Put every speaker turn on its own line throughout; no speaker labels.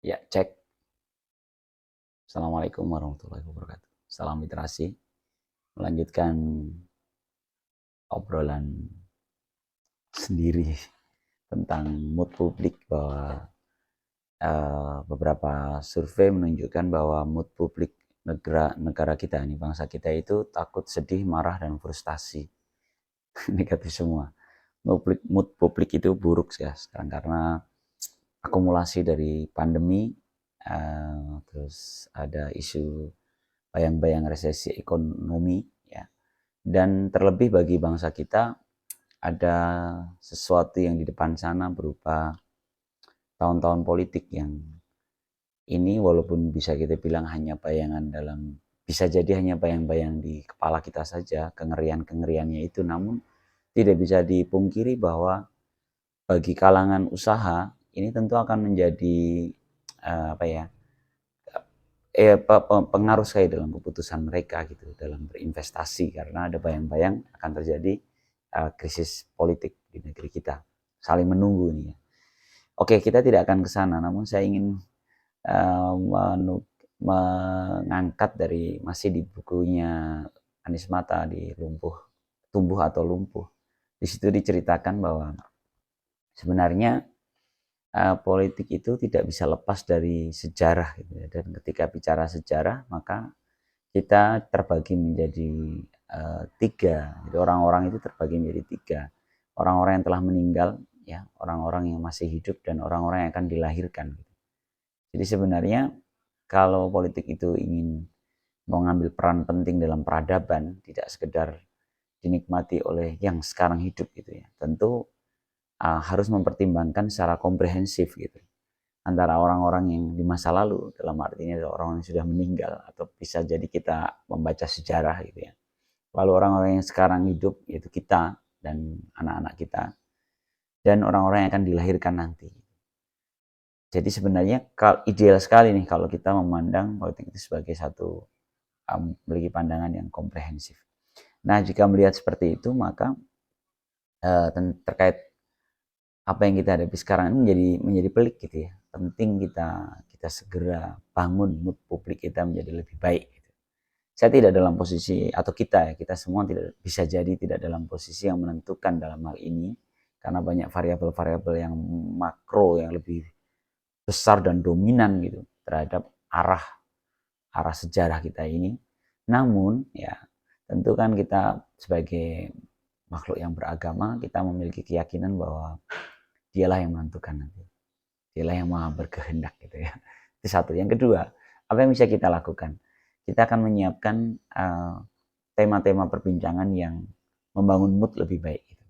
Ya, cek. Assalamualaikum warahmatullahi wabarakatuh. Salam literasi. Melanjutkan obrolan sendiri tentang mood publik bahwa beberapa survei menunjukkan bahwa mood publik negara kita ini, bangsa kita itu takut, sedih, marah, dan frustasi. Negatif semua. Mood publik itu buruk ya sekarang karena akumulasi dari pandemi, terus ada isu bayang-bayang resesi ekonomi ya. Dan terlebih bagi bangsa kita ada sesuatu yang di depan sana berupa tahun-tahun politik yang ini walaupun bisa kita bilang hanya bayangan bisa jadi hanya bayang-bayang di kepala kita saja, kengerian-kengeriannya itu, namun tidak bisa dipungkiri bahwa bagi kalangan usaha ini tentu akan menjadi apa ya, pengaruh sekali dalam keputusan mereka gitu dalam berinvestasi, karena ada bayang-bayang akan terjadi krisis politik di negeri kita, saling menunggu ini ya. Oke, kita tidak akan ke sana, namun saya ingin uh, mengangkat dari masih di bukunya Anies Mata di Tumbuh atau Lumpuh. Di situ diceritakan bahwa sebenarnya politik itu tidak bisa lepas dari sejarah gitu ya. Dan ketika bicara sejarah maka kita terbagi menjadi tiga. Jadi orang-orang itu terbagi menjadi tiga. Orang-orang yang telah meninggal, ya, orang-orang yang masih hidup, dan orang-orang yang akan dilahirkan. Jadi sebenarnya kalau politik itu ingin mengambil peran penting dalam peradaban, tidak sekedar dinikmati oleh yang sekarang hidup gitu ya. Tentu harus mempertimbangkan secara komprehensif gitu antara orang-orang yang di masa lalu, dalam artinya orang yang sudah meninggal, atau bisa jadi kita membaca sejarah gitu ya. Lalu orang-orang yang sekarang hidup, yaitu kita dan anak-anak kita, dan orang-orang yang akan dilahirkan nanti. Jadi sebenarnya ideal sekali nih kalau kita memandang politik itu sebagai satu memiliki pandangan yang komprehensif. Nah, jika melihat seperti itu, maka terkait apa yang kita hadapi sekarang ini menjadi pelik gitu ya. Penting kita segera bangun mood publik kita menjadi lebih baik gitu. Saya tidak dalam posisi, atau kita semua tidak bisa jadi tidak dalam posisi yang menentukan dalam hal ini, karena banyak variabel-variabel yang makro yang lebih besar dan dominan gitu terhadap arah arah sejarah kita ini. Namun ya tentu kan kita sebagai makhluk yang beragama, kita memiliki keyakinan bahwa dialah yang menentukan nanti. Dialah yang maha berkehendak gitu ya. Itu satu. Yang kedua, apa yang bisa kita lakukan? Kita akan menyiapkan tema-tema perbincangan yang membangun mood lebih baik. Gitu.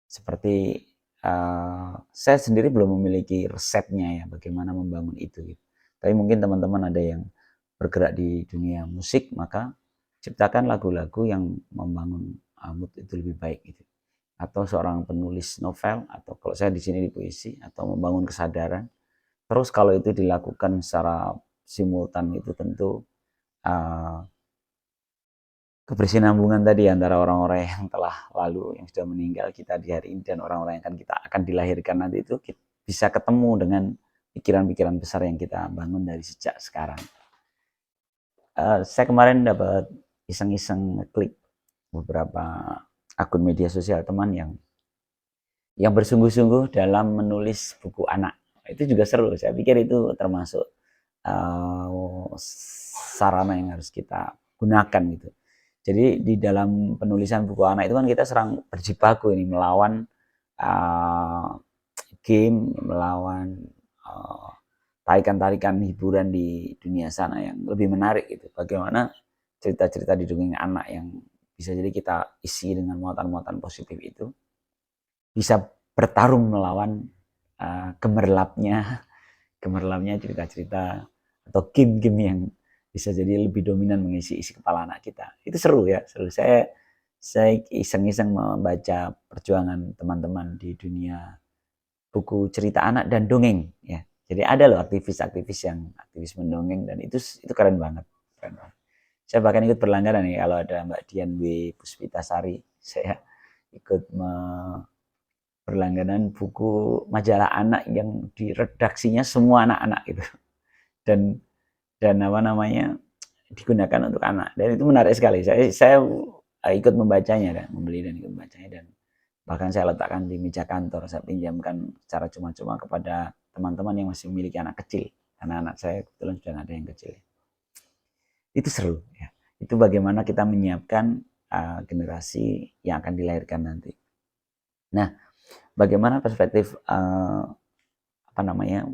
Seperti saya sendiri belum memiliki resepnya ya bagaimana membangun itu. Gitu. Tapi mungkin teman-teman ada yang bergerak di dunia musik, maka ciptakan lagu-lagu yang membangun mood itu lebih baik. Gitu. Atau seorang penulis novel, atau kalau saya di sini di puisi, atau membangun kesadaran. Terus kalau itu dilakukan secara simultan itu tentu uh, kebersinambungan tadi antara orang-orang yang telah lalu, yang sudah meninggal kita di hari ini, dan orang-orang yang akan dilahirkan nanti itu bisa ketemu dengan pikiran-pikiran besar yang kita bangun dari sejak sekarang. Saya kemarin dapat iseng-iseng ngeklik beberapa akun media sosial teman yang bersungguh-sungguh dalam menulis buku anak. Itu juga seru. Saya pikir itu termasuk sarana yang harus kita gunakan gitu. Jadi di dalam penulisan buku anak itu kan kita serang berjibaku ini melawan game, melawan tarikan-tarikan hiburan di dunia sana yang lebih menarik gitu. Bagaimana cerita-cerita di dongeng anak yang bisa jadi kita isi dengan muatan-muatan positif itu bisa bertarung melawan gemerlapnya cerita-cerita atau game-game yang bisa jadi lebih dominan mengisi isi kepala anak kita. Itu seru ya, seru. Saya iseng-iseng membaca perjuangan teman-teman di dunia buku cerita anak dan dongeng ya. Jadi ada loh aktivis-aktivis yang aktivis mendongeng, dan itu keren banget. Keren banget. Saya bahkan ikut berlangganan nih kalau ada Mbak Dian W. Puspitasari, saya ikut berlangganan buku majalah anak yang diredaksinya semua anak-anak gitu. Dan apa namanya, digunakan untuk anak. Dan itu menarik sekali. Saya ikut membacanya dan membeli dan ikut membacanya, dan bahkan saya letakkan di meja kantor, saya pinjamkan secara cuma-cuma kepada teman-teman yang masih memiliki anak kecil, karena anak saya kebetulan sudah ada yang kecil. Itu seru ya. Itu bagaimana kita menyiapkan generasi yang akan dilahirkan nanti. Nah, bagaimana perspektif apa namanya,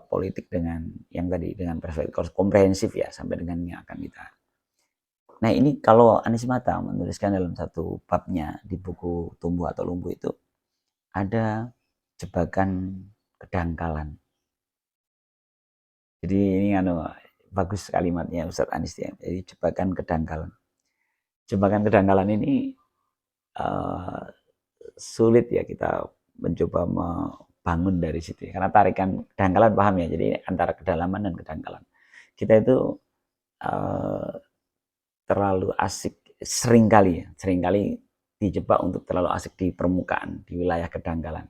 politik dengan yang tadi, dengan perspektif komprehensif ya, sampai dengan yang akan kita. Nah, ini kalau Anies Mata menuliskan dalam satu babnya di buku Tumbuh atau Lumpuh itu, ada jebakan kedangkalan. Jadi ini bagus kalimatnya Ustadz Anies ya. Jadi jebakan kedangkalan. Jebakan kedangkalan ini sulit ya kita mencoba membangun dari situ ya. Karena tarikan kedangkalan, paham ya, jadi antara kedalaman dan kedangkalan. Kita itu terlalu asik, seringkali dijebak untuk terlalu asik di permukaan, di wilayah kedangkalan.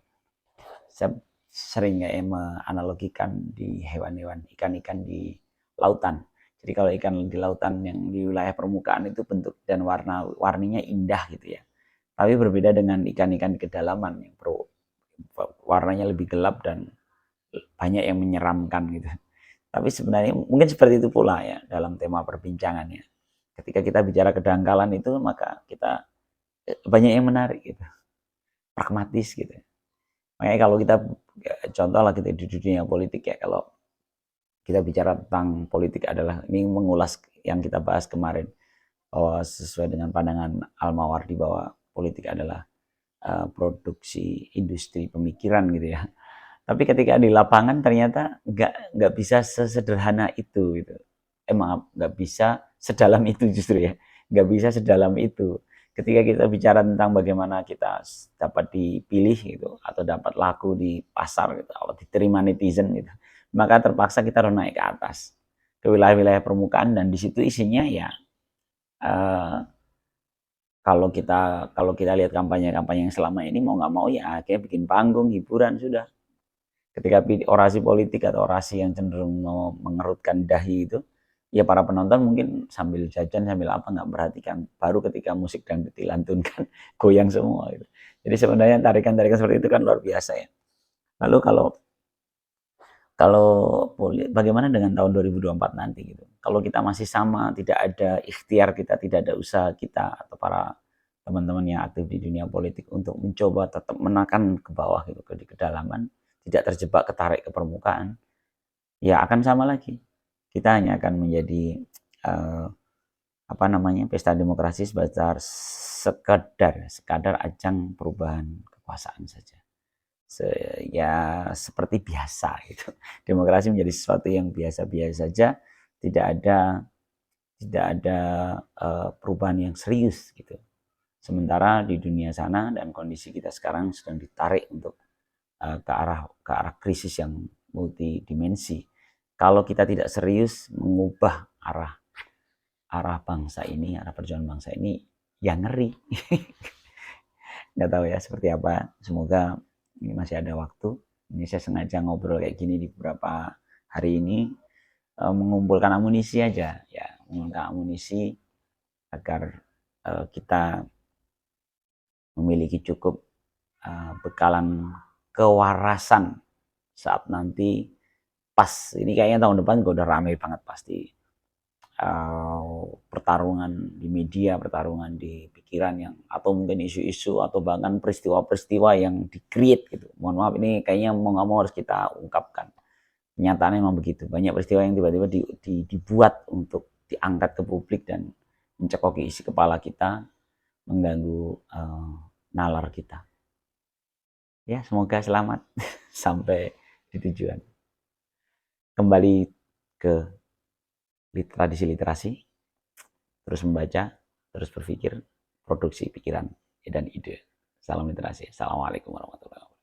Saya sering menganalogikan di hewan-hewan, ikan-ikan di lautan. Jadi kalau ikan di lautan yang di wilayah permukaan itu bentuk dan warnanya indah gitu ya. Tapi berbeda dengan ikan-ikan di kedalaman yang warnanya lebih gelap dan banyak yang menyeramkan gitu. Tapi sebenarnya mungkin seperti itu pula ya dalam tema perbincangannya. Ketika kita bicara kedangkalan itu, maka kita banyak yang menarik gitu, pragmatis gitu. Makanya kalau kita contoh lah kita di dunia politik ya, kalau kita bicara tentang politik adalah ini mengulas yang kita bahas kemarin, bahwa sesuai dengan pandangan Al-Mawardi bahwa politik adalah produksi industri pemikiran gitu ya. Tapi ketika di lapangan ternyata nggak bisa sesederhana itu gitu. Maaf, nggak bisa sedalam itu justru ya. Nggak bisa sedalam itu. Ketika kita bicara tentang bagaimana kita dapat dipilih gitu, atau dapat laku di pasar gitu, atau diterima netizen gitu, maka terpaksa kita harus naik ke atas, ke wilayah-wilayah permukaan, dan di situ isinya ya kalau kita lihat kampanye-kampanye yang selama ini, mau nggak mau ya kayak bikin panggung, hiburan sudah. Ketika orasi politik atau orasi yang cenderung mau mengerutkan dahi itu, ya para penonton mungkin sambil jajan, sambil apa, nggak perhatikan. Baru ketika musik dangdut dilantunkan, goyang semua gitu. Jadi sebenarnya tarikan-tarikan seperti itu kan luar biasa ya. Lalu kalau bagaimana dengan tahun 2024 nanti gitu. Kalau kita masih sama, tidak ada ikhtiar kita, tidak ada usaha kita atau para teman-teman yang aktif di dunia politik untuk mencoba tetap menekan ke bawah gitu, ke kedalaman, tidak terjebak ketarik ke permukaan, ya akan sama lagi. Kita hanya akan menjadi apa namanya, pesta demokrasi sebesar sekadar ajang perubahan kekuasaan saja. Ya seperti biasa gitu. Demokrasi menjadi sesuatu yang biasa-biasa saja, tidak ada perubahan yang serius gitu. Sementara di dunia sana dan kondisi kita sekarang sedang ditarik untuk ke arah krisis yang multidimensi. Kalau kita tidak serius mengubah arah bangsa ini, arah perjuangan bangsa ini, ya ngeri. Nggak tahu ya seperti apa. Semoga ini masih ada waktu. Ini saya sengaja ngobrol kayak gini di beberapa hari ini, mengumpulkan amunisi aja ya, mengumpulkan amunisi agar kita memiliki cukup bekalan kewarasan saat nanti pas ini, kayaknya tahun depan gue udah rame banget pasti, pertarungan di media, pertarungan di pikiran yang, atau mungkin isu-isu atau bahkan peristiwa-peristiwa yang di-create gitu. Mohon maaf, ini kayaknya mau nggak mau harus kita ungkapkan. Kenyataannya memang begitu. Banyak peristiwa yang tiba-tiba dibuat untuk diangkat ke publik dan mencekoki isi kepala kita, mengganggu nalar kita. Ya, semoga selamat sampai di tujuan. Kembali ke tradisi literasi, terus membaca, terus berpikir, produksi pikiran dan ide. Salam literasi. Assalamualaikum warahmatullahi wabarakatuh.